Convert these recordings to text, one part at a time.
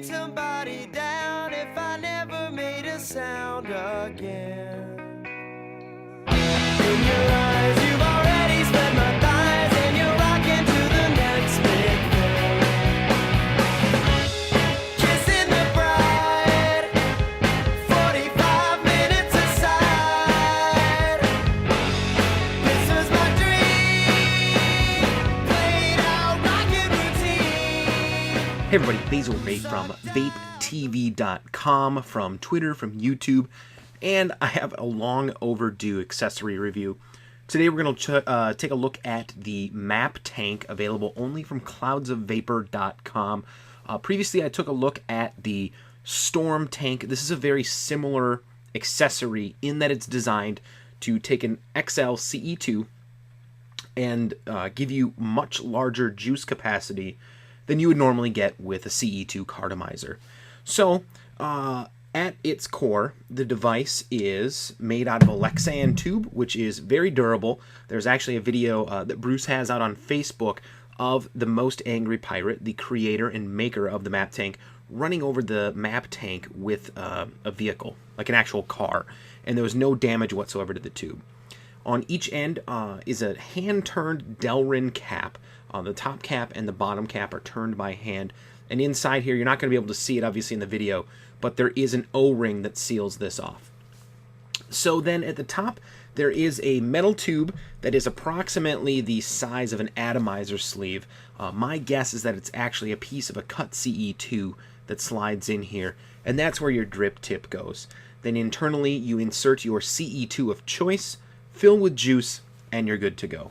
take somebody down if I never made a sound again. In your eyes, you've already spent my thighs, and you're rocking to the next big thing. Kissing the bride, 45 minutes aside. This was my dream, played out rockin' routine. Hey everybody, Basilray from VapeTV.com, from Twitter, from YouTube, and I have a long overdue accessory review. Today we're going to take a look at the map tank, available only from cloudsofvapor.com. Previously I took a look at the storm tank. This is a very similar accessory in that it's designed to take an XL CE2 and give you much larger juice capacity than you would normally get with a CE2 cartomizer. So, at its core, the device is made out of a Lexan tube, which is very durable. There's actually a video that Bruce has out on Facebook of the Most Angry Pirate, the creator and maker of the map tank, running over the map tank with a vehicle, like an actual car, and there was no damage whatsoever to the tube. On each end is a hand-turned Delrin cap. The top cap and the bottom cap are turned by hand. And inside here, you're not going to be able to see it, obviously, in the video, but there is an O-ring that seals this off. So then at the top, there is a metal tube that is approximately the size of an atomizer sleeve. My guess is that it's actually a piece of a cut CE2 that slides in here, and that's where your drip tip goes. Then internally, you insert your CE2 of choice, fill with juice, and you're good to go.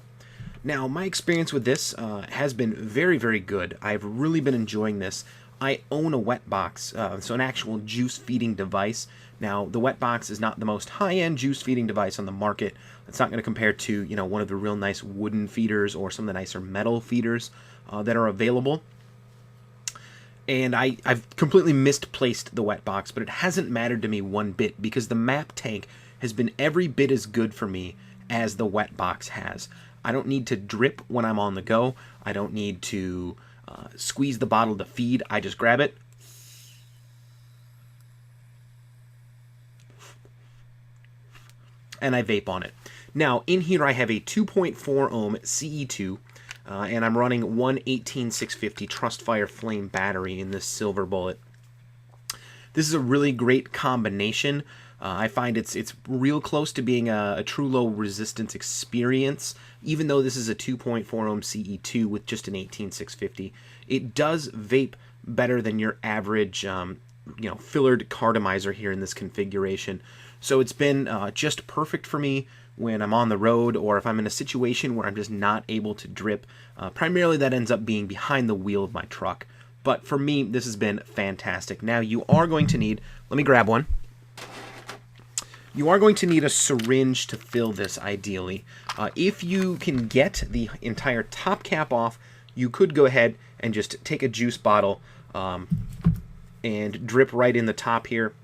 Now, my experience with this has been very, very good. I've really been enjoying this. I own a wet box, so an actual juice feeding device. Now, the wet box is not the most high-end juice feeding device on the market. It's not going to compare to, you know, one of the real nice wooden feeders or some of the nicer metal feeders that are available. And I've completely misplaced the wet box, but it hasn't mattered to me one bit because the map tank has been every bit as good for me as the wet box has. I don't need to drip when I'm on the go. I don't need to squeeze the bottle to feed. I just grab it, and I vape on it. Now, in here I have a 2.4 ohm CE2, and I'm running one 18650 Trustfire Flame battery in this silver bullet. This is a really great combination. I find it's real close to being a true low resistance experience, even though this is a 2.4 ohm CE2 with just an 18650. It does vape better than your average, fillered cartomizer here in this configuration. So it's been just perfect for me when I'm on the road, or if I'm in a situation where I'm just not able to drip. Primarily that ends up being behind the wheel of my truck. But for me, this has been fantastic. Now you are going to need, let me grab one. You are going to need a syringe to fill this, ideally. If you can get the entire top cap off, you could go ahead and just take a juice bottle and drip right in the top here.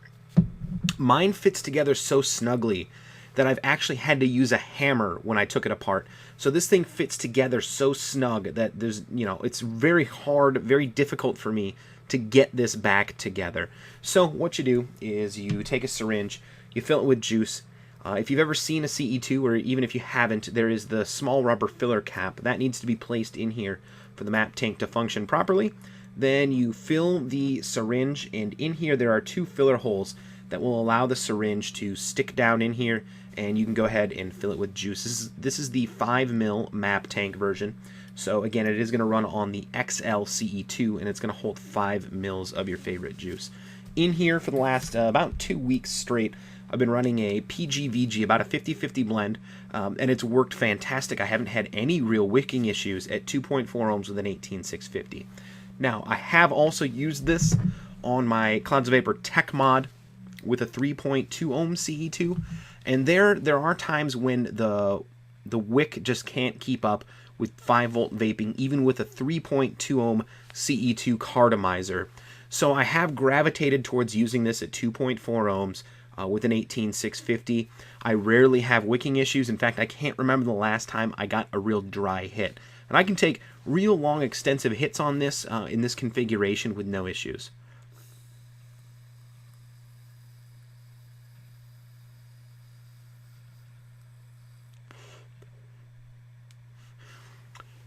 Mine fits together so snugly that I've actually had to use a hammer when I took it apart. So this thing fits together so snug that there's, it's very hard, very difficult for me to get this back together. So what you do is you take a syringe, you fill it with juice. If you've ever seen a CE2, or even if you haven't, there is the small rubber filler cap. That needs to be placed in here for the map tank to function properly. Then you fill the syringe, and in here there are two filler holes that will allow the syringe to stick down in here, and you can go ahead and fill it with juice. This is the 5 ml map tank version. So again, it is going to run on the XL CE2, and it's going to hold 5 mils of your favorite juice. In here for the last about 2 weeks straight, I've been running a PG-VG, about a 50-50 blend, and it's worked fantastic. I haven't had any real wicking issues at 2.4 ohms with an 18650. Now, I have also used this on my Clouds of Vapor Tekk mod with a 3.2 ohm CE2, and there are times when the wick just can't keep up with 5 volt vaping, even with a 3.2 ohm CE2 cartomizer. So I have gravitated towards using this at 2.4 ohms with an 18650. I rarely have wicking issues. In fact, I can't remember the last time I got a real dry hit. And I can take real long extensive hits on this in this configuration with no issues.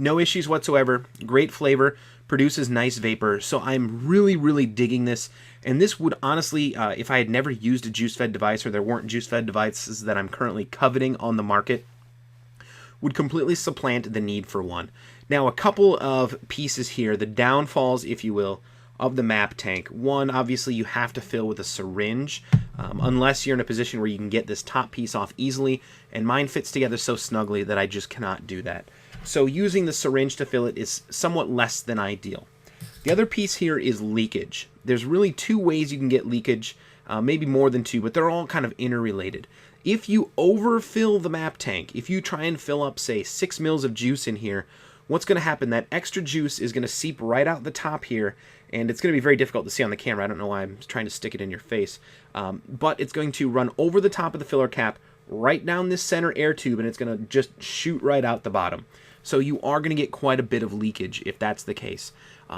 No issues whatsoever. Great flavor. Produces nice vapor. So I'm really, really digging this. And this would honestly, if I had never used a juice-fed device, or there weren't juice-fed devices that I'm currently coveting on the market, would completely supplant the need for one. Now, a couple of pieces here, the downfalls, if you will, of the map tank. One, obviously, you have to fill with a syringe, unless you're in a position where you can get this top piece off easily, and mine fits together so snugly that I just cannot do that. So using the syringe to fill it is somewhat less than ideal. The other piece here is leakage. There's really two ways you can get leakage, maybe more than two, but they're all kind of interrelated. If you overfill the map tank, if you try and fill up, say, 6 mils of juice in here, what's going to happen? That extra juice is going to seep right out the top here, and it's going to be very difficult to see on the camera. I don't know why I'm trying to stick it in your face. But it's going to run over the top of the filler cap, right down this center air tube, and it's going to just shoot right out the bottom. So you are going to get quite a bit of leakage if that's the case.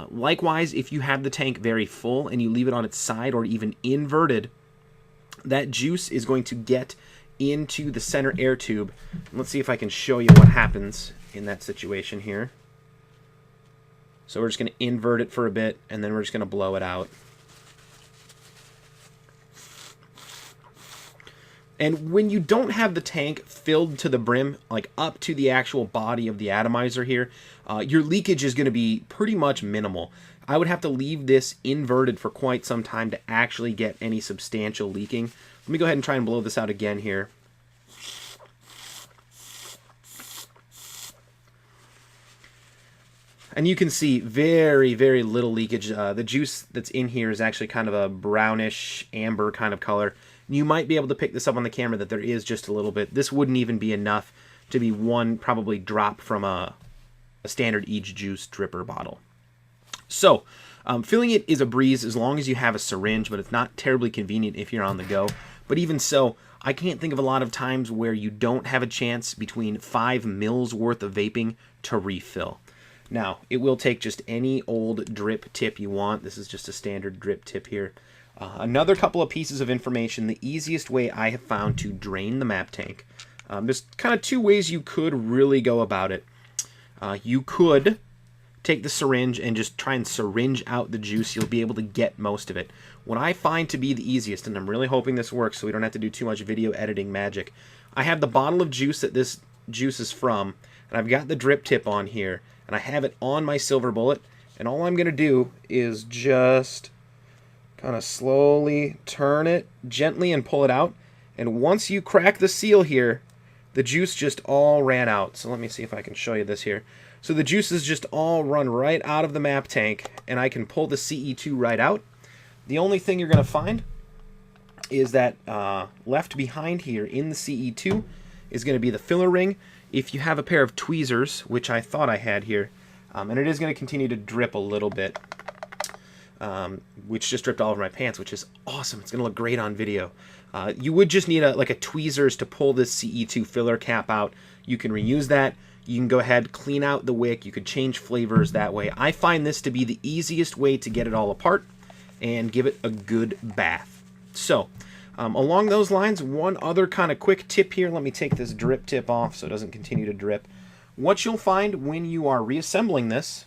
Likewise, if you have the tank very full and you leave it on its side or even inverted, that juice is going to get into the center air tube. Let's see if I can show you what happens in that situation here. So we're just going to invert it for a bit, and then we're just going to blow it out. And when you don't have the tank filled to the brim, like up to the actual body of the atomizer here, your leakage is going to be pretty much minimal. I would have to leave this inverted for quite some time to actually get any substantial leaking. Let me go ahead and try and blow this out again here. And you can see very, very little leakage. The juice that's in here is actually kind of a brownish amber kind of color. You might be able to pick this up on the camera that there is just a little bit. This wouldn't even be enough to be one probably drop from a standard each juice dripper bottle. So filling it is a breeze as long as you have a syringe, but it's not terribly convenient if you're on the go. But even so, I can't think of a lot of times where you don't have a chance between 5 mils worth of vaping to refill. Now, it will take just any old drip tip you want. This is just a standard drip tip here. Another couple of pieces of information. The easiest way I have found to drain the map tank. There's kind of two ways you could really go about it. You could take the syringe and just try and syringe out the juice. You'll be able to get most of it. What I find to be the easiest, and I'm really hoping this works so we don't have to do too much video editing magic, I have the bottle of juice that this juice is from, and I've got the drip tip on here, and I have it on my silver bullet, and all I'm going to do is just kind of slowly turn it gently and pull it out. And once you crack the seal here, the juice just all ran out. So let me see if I can show you this here. So the juices just all run right out of the map tank, and I can pull the CE2 right out. The only thing you're going to find is that left behind here in the CE2 is going to be the filler ring. If you have a pair of tweezers, which I thought I had here, and it is going to continue to drip a little bit, which just dripped all over my pants, which is awesome. It's going to look great on video. You would just need like a tweezers to pull this CE2 filler cap out. You can reuse that. You can go ahead, clean out the wick. You could change flavors that way. I find this to be the easiest way to get it all apart and give it a good bath. So, along those lines, one other kind of quick tip here. Let me take this drip tip off so it doesn't continue to drip. What you'll find when you are reassembling this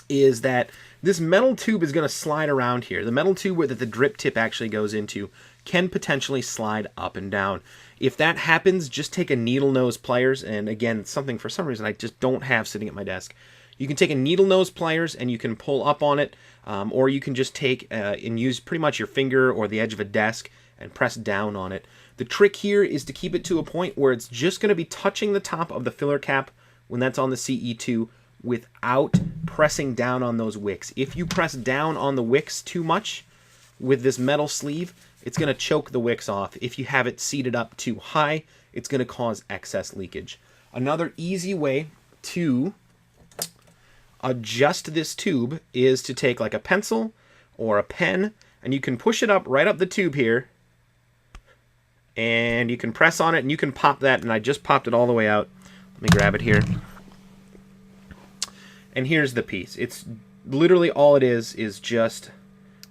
is that this metal tube is going to slide around here. The metal tube that the drip tip actually goes into can potentially slide up and down. If that happens, just take a needle nose pliers, and again, it's something for some reason I just don't have sitting at my desk. You can take a needle nose pliers and you can pull up on it, or you can just take and use pretty much your finger or the edge of a desk and press down on it. The trick here is to keep it to a point where it's just going to be touching the top of the filler cap when that's on the CE2 without pressing down on those wicks. If you press down on the wicks too much with this metal sleeve, it's going to choke the wicks off. If you have it seated up too high, it's going to cause excess leakage. Another easy way to adjust this tube is to take like a pencil or a pen, and you can push it up right up the tube here, and you can press on it and you can pop that, and I just popped it all the way out. Let me grab it here. And here's the piece. It's literally all it is just,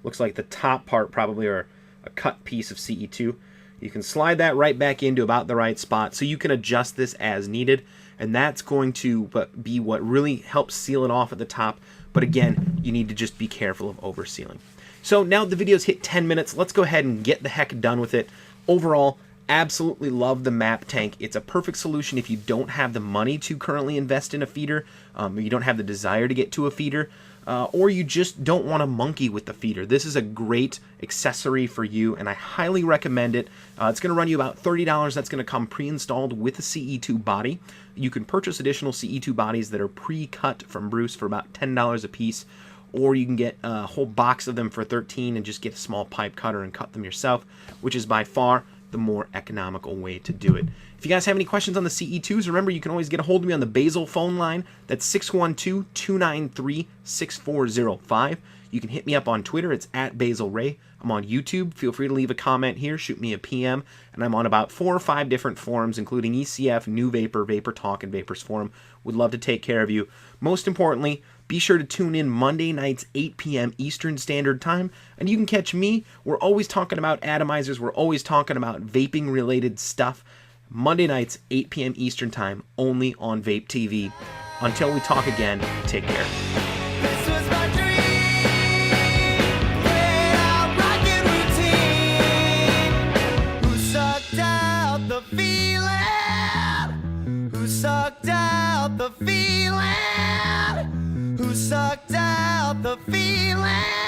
looks like the top part probably, or a cut piece of CE2. You can slide that right back into about the right spot, so you can adjust this as needed. and that's going to be what really helps seal it off at the top. But again, you need to just be careful of oversealing. So now the video's hit 10 minutes. Let's go ahead and get the heck done with it. Overall, absolutely love the map tank. It's a perfect solution if you don't have the money to currently invest in a feeder, or you don't have the desire to get to a feeder, or you just don't want to monkey with the feeder. This is a great accessory for you, and I highly recommend it. It's going to run you about $30. That's going to come pre-installed with a CE2 body. You can purchase additional CE2 bodies that are pre-cut from Bruce for about $10 a piece, or you can get a whole box of them for $13 and just get a small pipe cutter and cut them yourself, which is by far the more economical way to do it. If you guys have any questions on the CE2s, remember you can always get a hold of me on the Basil phone line. That's 612-293-6405. You can hit me up on Twitter. It's @Basilray. I'm on YouTube. Feel free to leave a comment here. Shoot me a PM. And I'm on about 4 or 5 different forums, including ECF, New Vapor, Vapor Talk, and Vapors Forum. Would love to take care of you. Most importantly, be sure to tune in Monday nights, 8 p.m. Eastern Standard Time, and you can catch me. We're always talking about atomizers. We're always talking about vaping-related stuff. Monday nights, 8 p.m. Eastern Time, only on Vape TV. Until we talk again, take care. This was my dream, played out rockin' routine. Who sucked out the feeling? Who sucked out the feeling? Who sucked out the feeling?